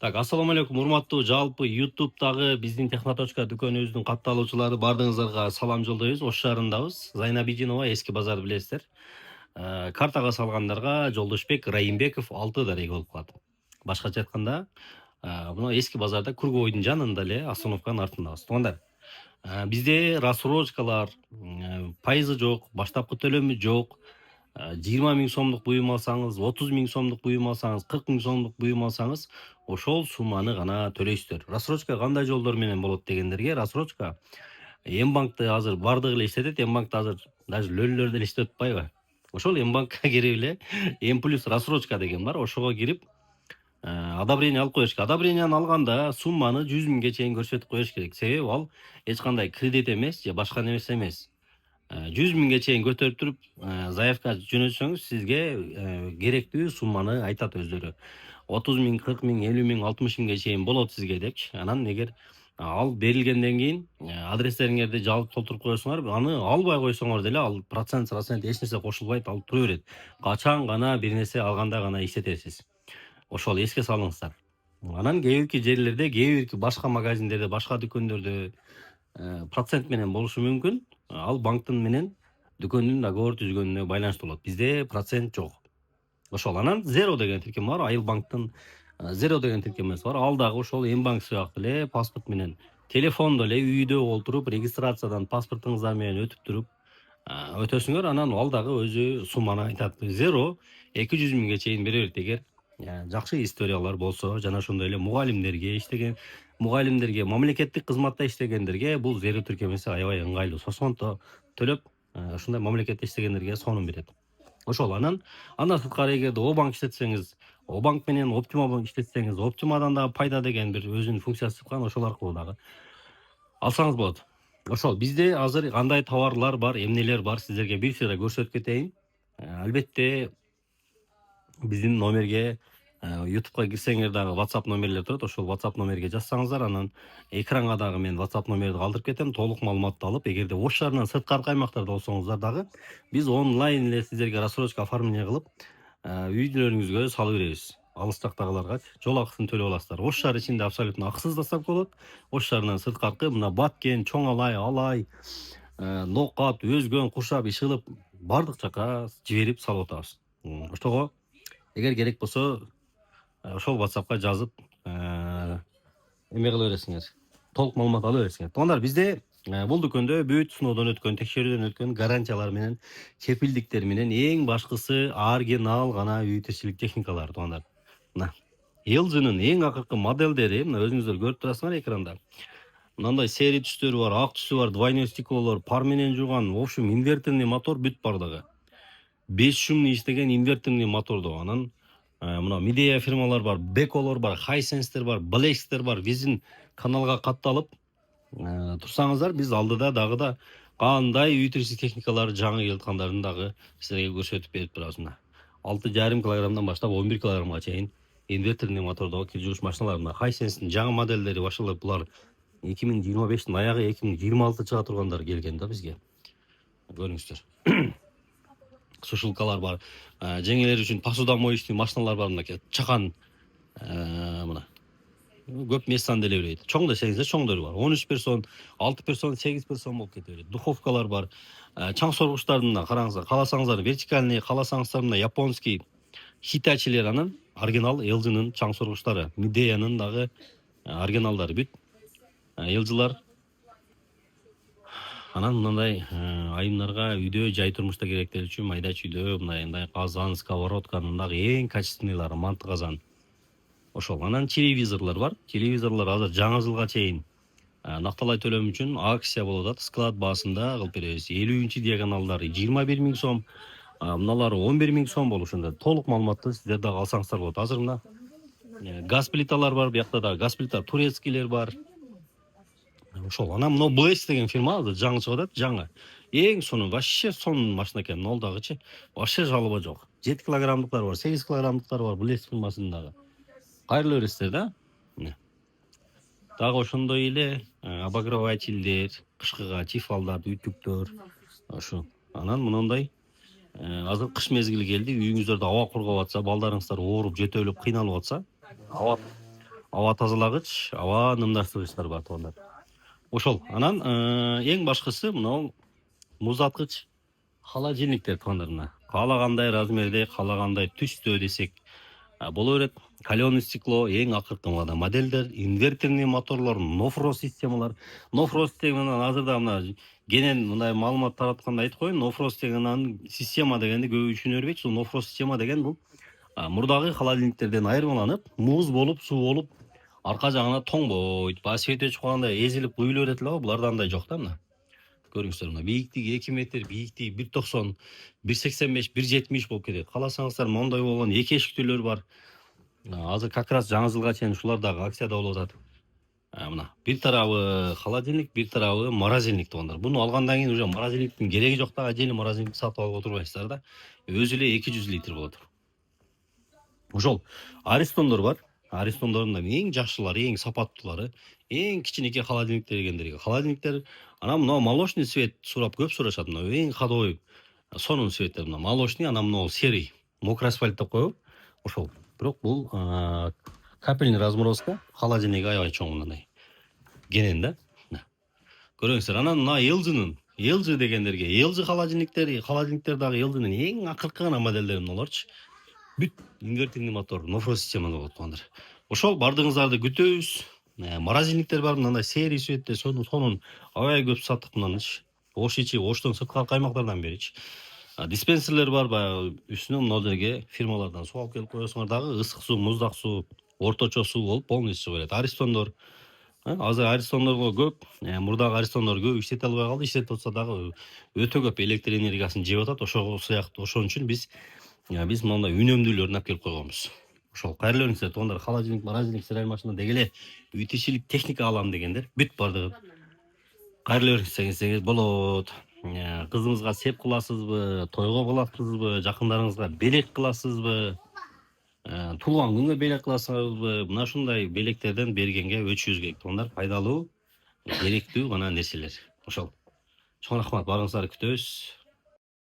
Так, ассаламу алейкум, урматтуу жалпы YouTube'дагы биздин Техноточка дүкөнүбүздүн катталуучулары баардыгыңыздарга салам жолдойбуз. Ош шаарындабыз. Зайнабидинова эски базар билесиздер. Картага салгандарга Жолдошбек Райымбеков 6 дареге болуп калат. Башкача айтканда, мына эски базарда Курговойдун жанында эле остановканын артындабыз. Туугандар, бизде рассрочкалар, пайызы жок, баштапкы төлөмү жок. 20 миң сомдук буюм алсаңыз, 30 миң сомдук буюм алсаңыз, 40 миң сомдук буюм алсаңыз, ошол сумманы гана төлөйсүздөр. Рассрочка кандай жолдор менен болот дегендерге, рассрочка Мбанкты азыр бардыгы эле иштетет. Мбанкты азыр даже лөлөлөр деле иштеп атпайбы? Ошол Мбанкка кирип эле М плюс рассрочка деген бар. Ошого кирип одобрение алып коюш керек. Одобрениени алганда сумманы 100 миңге чейин көрсөтүп коюш керек. Себеби ал эч кандай кредит эмес же башка нерсе эмес. 100 миңге чейин көтөрүп туруп заявка жөнөтсөңүз сизге керектүү сумманы айтат өздөрү. 30 миң, 40 миң, 50 миң, 60 миңге чейин болот сизге депчи. Анан эгер ал берилгенден кийин адрестериңерди жалып толтуруп коесуңар, аны албай койсоңор деле ал процент эч нерсе кошулбайт, алып тура берет. Качан гана бир нерсе алганда гана иштетесиз. Ошол эске салыңыздар. Анан кээ бирки жерлерде, кээ бирки башка магазиндерде, башка дүкөндөрдө процент менен болушу мүмкүн. Ал банктын менен дүкөндүн договор түзгөнүнө байланыштуу болот. Бизде процент жок. Ошол анан Zero деген тиркем бар, Айыл банктын Zero деген тиркемеси бар. Ал дагы ошол Мбанк сыяктуу эле паспорт менен, телефондо эле үйдө отуруп, регистрациядан паспортуңуздар менен өтүп туруп өтөсүңөр, анан ал дагы өзү сумманы айтат. Zero 200 миңге чейин бере берет эгер жакшы историялар болсо, жана ошондой эле мугалимдерге иштеген, мугалимдерге, мамлекеттик кызматта иштегендерге бул Zero тиркемеси аябай ыңгайлуу. Сосонто төлөп, ушундай мамлекетте иштегендерге сонун берет. Ошол андан сырткары эгерде Обанк иштетсеңиз, Обанк менен Оптима иштетсеңиз, Оптимадан дагы пайда деген бир өзүнүн функциясы чыккан, ошол аркылуу дагы алсаңыз болот. Ошол бизде азыр кандай товарлар бар, эмнелер бар, сиздерге бир сыйра көрсөтүп кетейин. Албетте биздин номерге YouTube'га кирсеңер дагы WhatsApp номерлер турат. Ошол WhatsApp номерге жазсаңыздар, анан экранга дагы мен WhatsApp номерди калтырып кетем. Толук маалыматты алып, эгерде Ош шаарынан сырткары аймактарда болсоңуздар дагы биз онлайн эле сиздерге рассрочка оформление кылып, үйлөрүңүзгө салып беребиз. Алыс жактагыларга жол акысын төлөп аласыздар. Ош шаары ичинде абсолютно акысыз доставка болот. Ош шаарынан сырткаркы мына Баткен, Чоң Алай, Алай, Нокат, Өзгөн, Куршап, Ишылып бардык жака жиберип салып атабыз. Ошого эгер керек болсо ошол WhatsAppка жазып эме кыла бересиңер. Толук маалымат ала бересиңер. Туугандар, бизде бул дүкөндө бүт сыноодон өткөн, текшерүүдөн өткөн гарантиялар менен, кепилдиктер менен, эң башкысы оригинал гана үй тирчилик техникалары, туугандар. Мына LG'нын эң акыркы модельдери, мына өзүңүздөр көрүп турасыңар экранда. Мындай сери түстөрү бар, ак түсү бар, двойной стеклолор, пар менен жууган, в общем, инверторный мотор бүт бардыгы. 5 шумный иштеген инверторный мотордо. Анан мына Midea фирмалар бар, Беколор бар, Hisense'тер бар, Blackstер бар. Биздин каналга катталып турсаңыздар, биз алдыда дагы да кандай үй тирчилик техникалары жаңы келаткандарын дагы силерге көрсөтүп берип турабыз. 6,5 килограммдан баштап 11 килограммга чейин инверторный мотордогу кир жуугуч машиналар. Мына Hisense'тин жаңы модельдери башталып, булар 2025-тин аягы 2026 тургандар келген да бизге. Көрүңүздөр. Сушилкалар бар, жеңелер үчүн посудомоечный машиналар бар, мына чакан мына көп местан деле берет. Чоң десеңиз чоңдору бар. 13 персон, 6 персон, 8 персон болуп кете берет. Духовкалар бар. Чаң соргучтардын караңыздар, кааласаңыздар вертикальный, кааласаңыздар мына японский Hitachi'лер, анан оригинал LG'нын чаң соргучтары, Midea'нын дагы оригиналдары бүт LG'лар. Анан мындай айымдарга үйдө жай турмушта керектер үчүн майда чүйдө мындай казан, сковородканын дагы эң качественныйлары, манты казан. Ошол. Анан телевизорлор бар. Телевизорлор азыр жаңы жылга чейин накталай төлөм үчүн акция болуп атат. Склад баасында кылып беребиз. 50 диагоналдары 21 миң сом, мыналары 11 миң сом болушунда. Толук маалыматты сиздер дагы алсаңыздар болот. Азыр мына газ плиталар бар, биякта да газ плита турецкийлер бар. Ошол. Анан мына Blaze деген фирма азыр жаңы чыгып атат, жаңы. Эң сонун, вообще сонун машина экен. Ол дагычы вообще жалоба жок. 7 килограммдыктар бар, 8 килограммдыктар бар Blaze фирмасындагы. Кайрылуу бересиздер да? Дагы ошондой эле обогревательдер, кышкыга тифалдар, үтүктөр, ошо. Анан мындай азыр кыш мезгили келди, үйүңүздөрдө аба кургап атса, балдарыңыздар ооруп, жөтөлүп, кыйналып атса, аба тазалагыч, аба нымдаштыргычтар бар туугандар. Ошол. Анан эң башкысы мынау музаткыч холодильниктер туугандар мына. Каалагандай размерде, каалагандай түстө десек боло берет. Каленый стекло эң акыркы мына модельдер, инвертерный моторлор, нофрост системалар. Нофрост деген азырда мына кенен мындай маалымат таратканда айтып коеюн. Нофрост деген система дегенди көп түшүнө бербейт. Ушул нофрост система деген бул мурдагы холодильниктерден айырмаланып, муз болуп, суу болуп, арка жагына тоңбойт. Баягы свет өчүп калганда эзилип куюлуп берет эле го. Буларда андай жок да мына. Көрүңүздөр мына бийиктиги 2 метр, бийиктиги 1,90, 1,85, 1,70 болуп кетет. Кааласаңыздар мондай болгон эки эшиктүүлөр бар. Азыр как раз жаңы жылга чейин ушулар дагы акцияда болуп атат. Мына бир тарабы холодильник, бир тарабы морозильник туугандар. Буну алгандан кийин уже морозильниктин кереги жок да, отдельно морозильник сатып алып отурбайсыздар да. Өзү эле 200 литр болот. Ошол Аристондор бар. Аристондордун эң жакшылары, эң сапаттуулары, эң кичинекей холодильниктер дегендерге. Холодильниктер анан мына молочный цвет көп сурашат. Мына эң ходовой сонун цветтер мына молочный, анан мына серый, мокрый асфальт деп коебу. Ошол. Бирок бул капельный разморозка, холодильник аябай чоң мындай. Кенен да. Көрүңүздөр. Анан мына LG дегендерге, LG холодильниктер дагы LGнын эң акыркы гана модельдери мыналарчы. Бүт инвертинный мотор, нофрост системада болот туугандар. Ошол бардыгыңыздарды күтөбүз. Морозильниктер бар мындай серий цветте, сонун аябай көп саттык мынанычы. Ош ичи, Оштон сырткы каймактардан беричи. Диспенсерлер бар, баягы үстүнө мына жерге фирмалардан суу алып келип коесуңар дагы ысык суу, муздак суу, орточо суу болуп полностью берет. Аристондор азыр Аристондорго көп, мурдагы Аристондор көп иштете албай калды. Иштетип атса дагы өтө көп электр энергиясын жеп атат. Ошол үчүн биз мондай үнөмдүүлөрүн алып келип койгонбуз. Ошол кайрылып бериңиздер туугандар. Холодильник, морозильник, стираль машина деги эле үй тирчилик техника алам дегендер бүт бардыгы. Кайрылып бериңиз болот. Кызыңызга сеп кыласызбы, тойго кыласызбы, жакындарыңызга белек кыласызбы, туулган күнгө белек кыласызбы, мына ушундай белектерден бергенге өчүбүз керек туугандар. Пайдалуу, керектүү гана нерселер. Ошол. Чоң рахмат, барыңыздарды күтөбүз.